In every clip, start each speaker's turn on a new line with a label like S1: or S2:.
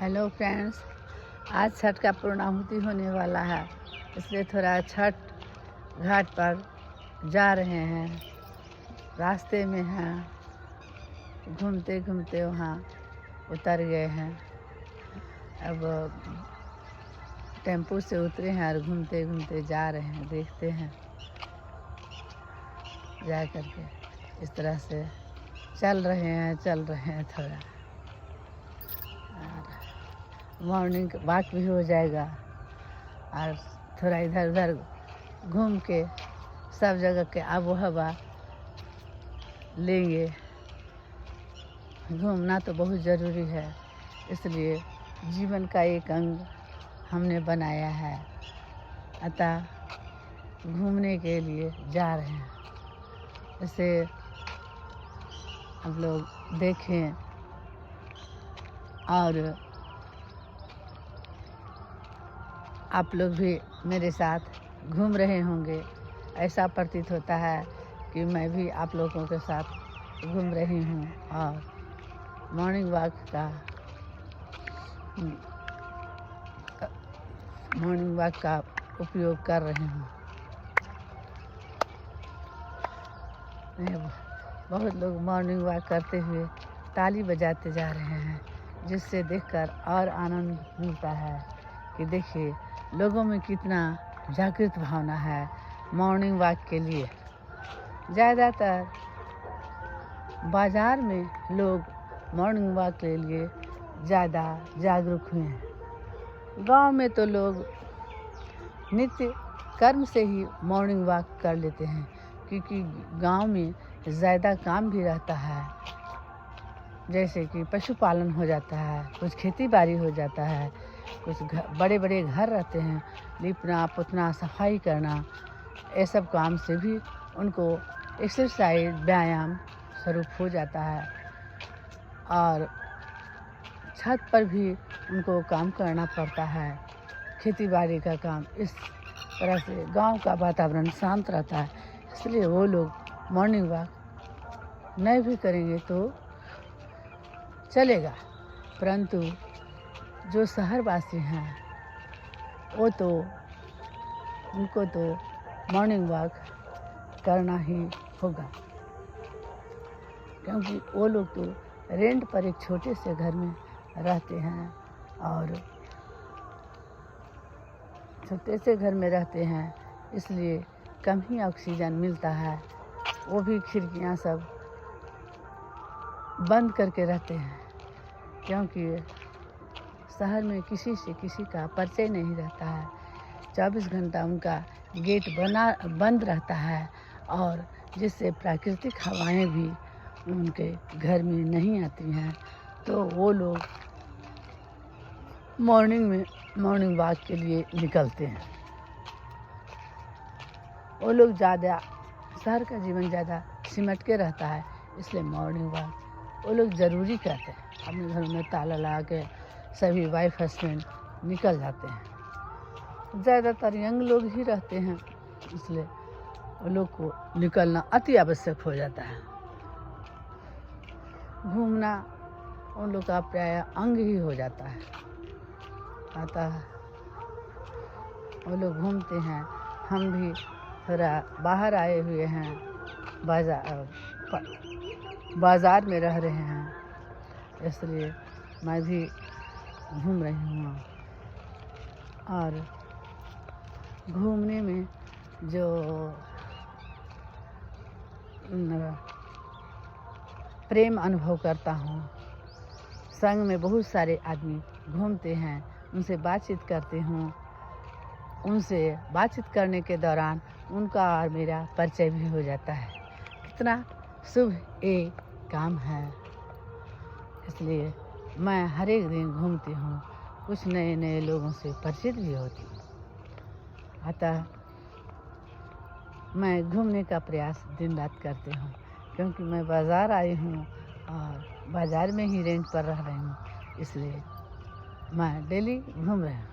S1: Hello friends, आज छठ का पूर्णाहुति होने वाला है, इसलिए थोड़ा छठ घाट पर जा रहे हैं। रास्ते में हैं, घूमते घूमते वहाँ उतर गए हैं। अब टेम्पो से उतरे हैं और घूमते घूमते जा रहे हैं। देखते हैं जा करके इस तरह से चल रहे हैं थोड़ा। मॉर्निंग वॉक भी हो जाएगा और थोड़ा इधर उधर घूम के सब जगह के आबो हवा लेंगे। घूमना तो बहुत ज़रूरी है, इसलिए जीवन का एक अंग हमने बनाया है। अतः घूमने के लिए जा रहे हैं। इसे आप लोग देखें और आप लोग भी मेरे साथ घूम रहे होंगे। ऐसा प्रतीत होता है कि मैं भी आप लोगों के साथ घूम रही हूँ और मॉर्निंग वॉक का उपयोग कर रही हूँ। बहुत लोग मॉर्निंग वॉक करते हुए ताली बजाते जा रहे हैं, जिससे देखकर और आनंद मिलता है कि देखिए लोगों में कितना जागृत भावना है मॉर्निंग वॉक के लिए। ज़्यादातर बाज़ार में लोग मॉर्निंग वॉक के लिए ज़्यादा जागरूक हुए हैं। गांव में तो लोग नित्य कर्म से ही मॉर्निंग वॉक कर लेते हैं, क्योंकि गांव में ज़्यादा काम भी रहता है। जैसे कि पशुपालन हो जाता है, कुछ खेती बाड़ी हो जाता है, कुछ बड़े बड़े घर रहते हैं, लिपना पुतना सफाई करना, ये सब काम से भी उनको एक्सरसाइज व्यायाम स्वरूप हो जाता है। और छत पर भी उनको काम करना पड़ता है, खेती बाड़ी का काम। इस तरह से गांव का वातावरण शांत रहता है, इसलिए वो लोग मॉर्निंग वॉक नहीं भी करेंगे तो चलेगा। परंतु जो शहरवासी हैं वो तो उनको तो मॉर्निंग वॉक करना ही होगा, क्योंकि वो लोग तो रेंट पर एक छोटे से घर में रहते हैं और छोटे से घर में रहते हैं, इसलिए कम ही ऑक्सीजन मिलता है। वो भी खिड़कियां सब बंद करके रहते हैं, क्योंकि शहर में किसी से किसी का परिचय नहीं रहता है। 24 घंटा उनका गेट बंद रहता है, और जिससे प्राकृतिक हवाएं भी उनके घर में नहीं आती हैं। तो वो लोग मॉर्निंग वॉक के लिए निकलते हैं। वो लोग ज़्यादा शहर का जीवन ज़्यादा सिमट के रहता है, इसलिए मॉर्निंग वॉक वो लोग ज़रूरी करते हैं। अपने घर में ताला लगा के सभी वाइफ हस्बैंड निकल जाते हैं। ज़्यादातर यंग लोग ही रहते हैं, इसलिए वो लोग को निकलना अति आवश्यक हो जाता है। घूमना उन लोग का प्राय अंग ही हो जाता है। अतः वो लोग घूमते हैं। हम भी थोड़ा बाहर आए हुए हैं, बाज़ार में रह रहे हैं, इसलिए मैं भी घूम रही हूँ। और घूमने में जो प्रेम अनुभव करता हूँ, संग में बहुत सारे आदमी घूमते हैं, उनसे बातचीत करती हूँ। उनसे बातचीत करने के दौरान उनका और मेरा परिचय भी हो जाता है। कितना शुभ एक काम है, इसलिए मैं हर एक दिन घूमती हूँ, कुछ नए नए लोगों से परिचित भी होती हूँ। अतः मैं घूमने का प्रयास दिन रात करती हूँ, क्योंकि मैं बाज़ार आई हूँ और बाज़ार में ही रेंट पर रह रही हूँ, इसलिए मैं डेली घूम रही हूँ।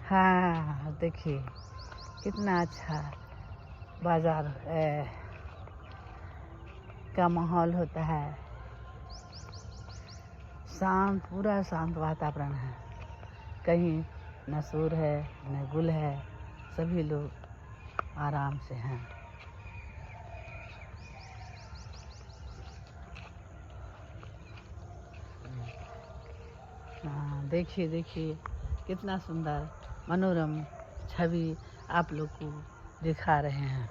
S1: हाँ, देखिए कितना अच्छा बाज़ार है। का माहौल होता है। शांत, पूरा शांत वातावरण है। कहीं न शोर है न गुल है, सभी लोग आराम से हैं। देखिए देखिए कितना सुंदर मनोरम छवि आप लोग को दिखा रहे हैं।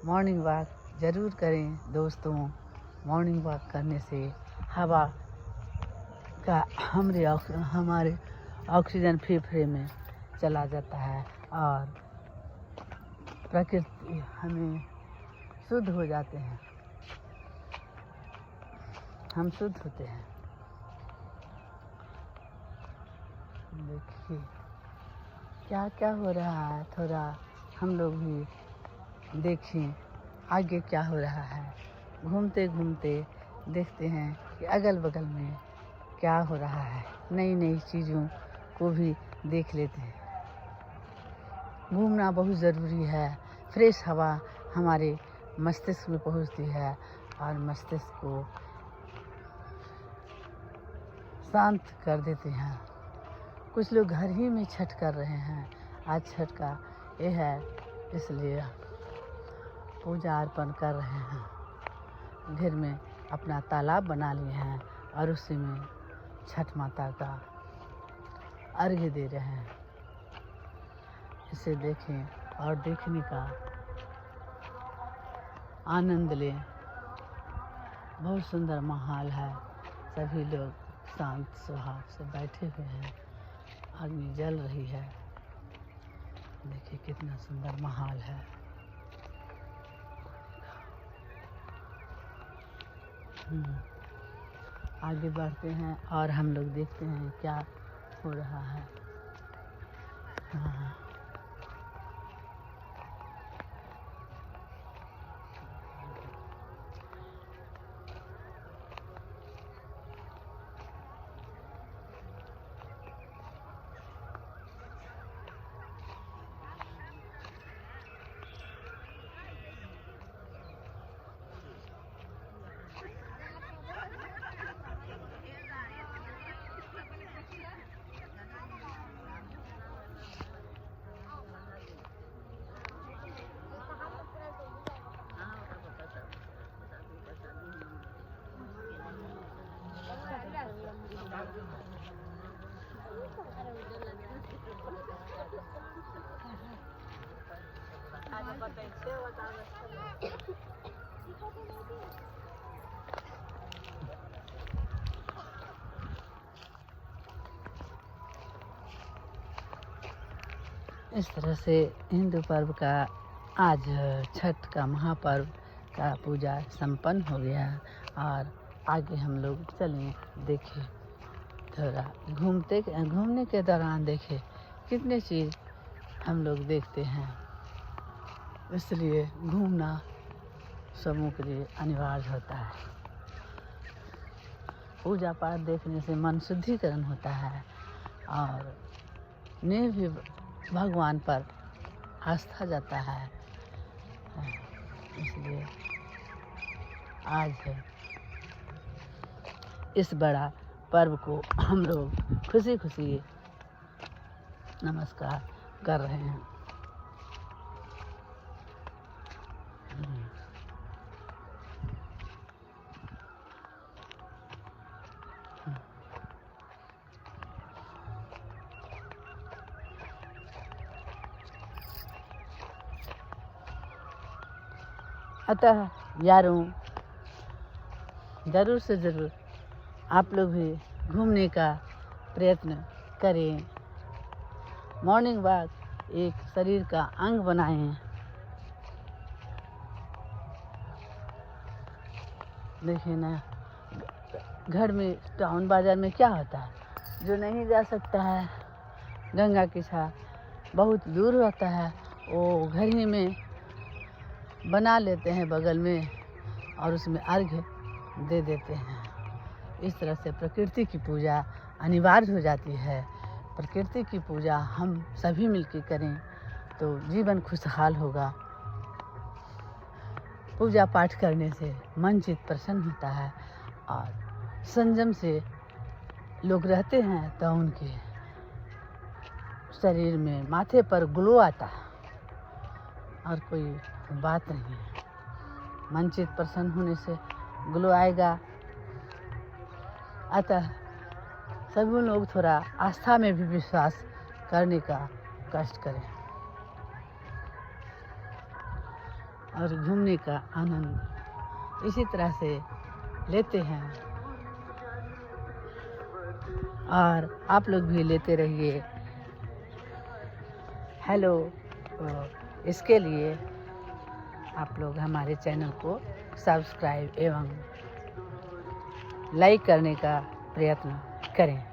S1: मॉर्निंग वॉक ज़रूर करें दोस्तों। मॉर्निंग वॉक करने से हवा का हमारे ऑक्सीजन फेफड़े में चला जाता है और प्रकृति हमें शुद्ध हो जाते हैं, हम शुद्ध होते हैं। देखिए क्या क्या हो रहा है, थोड़ा हम लोग भी देखें आगे क्या हो रहा है। घूमते घूमते देखते हैं कि अगल बगल में क्या हो रहा है, नई नई चीज़ों को भी देख लेते हैं। घूमना बहुत ज़रूरी है। फ्रेश हवा हमारे मस्तिष्क में पहुंचती है और मस्तिष्क को शांत कर देते हैं। कुछ लोग घर ही में छठ कर रहे हैं। आज छठ का ये है, इसलिए पूजा अर्पण कर रहे हैं। घर में अपना तालाब बना लिए हैं और उसी में छठ माता का अर्घ्य दे रहे हैं। इसे देखें और देखने का आनंद लें। बहुत सुंदर माहौल है। सभी लोग शांत स्वभाव से बैठे हुए हैं। अग्नि जल रही है। देखिए कितना सुंदर माहौल है। आगे बढ़ते हैं और हम लोग देखते हैं क्या हो रहा है। हाँ। इस तरह से हिंदू पर्व का आज छठ का महापर्व का पूजा संपन्न हो गया और आगे हम लोग चलें। देखिए थोड़ा घूमने के दौरान देखे कितने चीज़ हम लोग देखते हैं। इसलिए घूमना सबों के लिए अनिवार्य होता है। पूजा पाठ देखने से मन शुद्धिकरण होता है और ने भी भगवान पर आस्था जाता है। इसलिए आज है इस बड़ा पर्व को हम लोग खुशी खुशी नमस्कार कर रहे हैं। अतः यारों, ज़रूर से ज़रूर आप लोग भी घूमने का प्रयत्न करें। मॉर्निंग वॉक एक शरीर का अंग बनाएं। देखिए ना, घर में टाउन बाज़ार में क्या होता है, जो नहीं जा सकता है गंगा के साथ बहुत दूर रहता है, वो घर ही में बना लेते हैं बगल में और उसमें अर्घ्य दे देते हैं। इस तरह से प्रकृति की पूजा अनिवार्य हो जाती है। प्रकृति की पूजा हम सभी मिलकर करें तो जीवन खुशहाल होगा। पूजा पाठ करने से मन चित्त प्रसन्न होता है और संयम से लोग रहते हैं तो उनके शरीर में माथे पर ग्लो आता है और कोई बात नहीं है। मन चित्त प्रसन्न होने से ग्लो आएगा। अतः सभी लोग थोड़ा आस्था में भी विश्वास करने का कष्ट करें और घूमने का आनंद इसी तरह से लेते हैं और आप लोग भी लेते रहिए। हेलो, इसके लिए आप लोग हमारे चैनल को सब्सक्राइब एवं लाइक करने का प्रयत्न करें।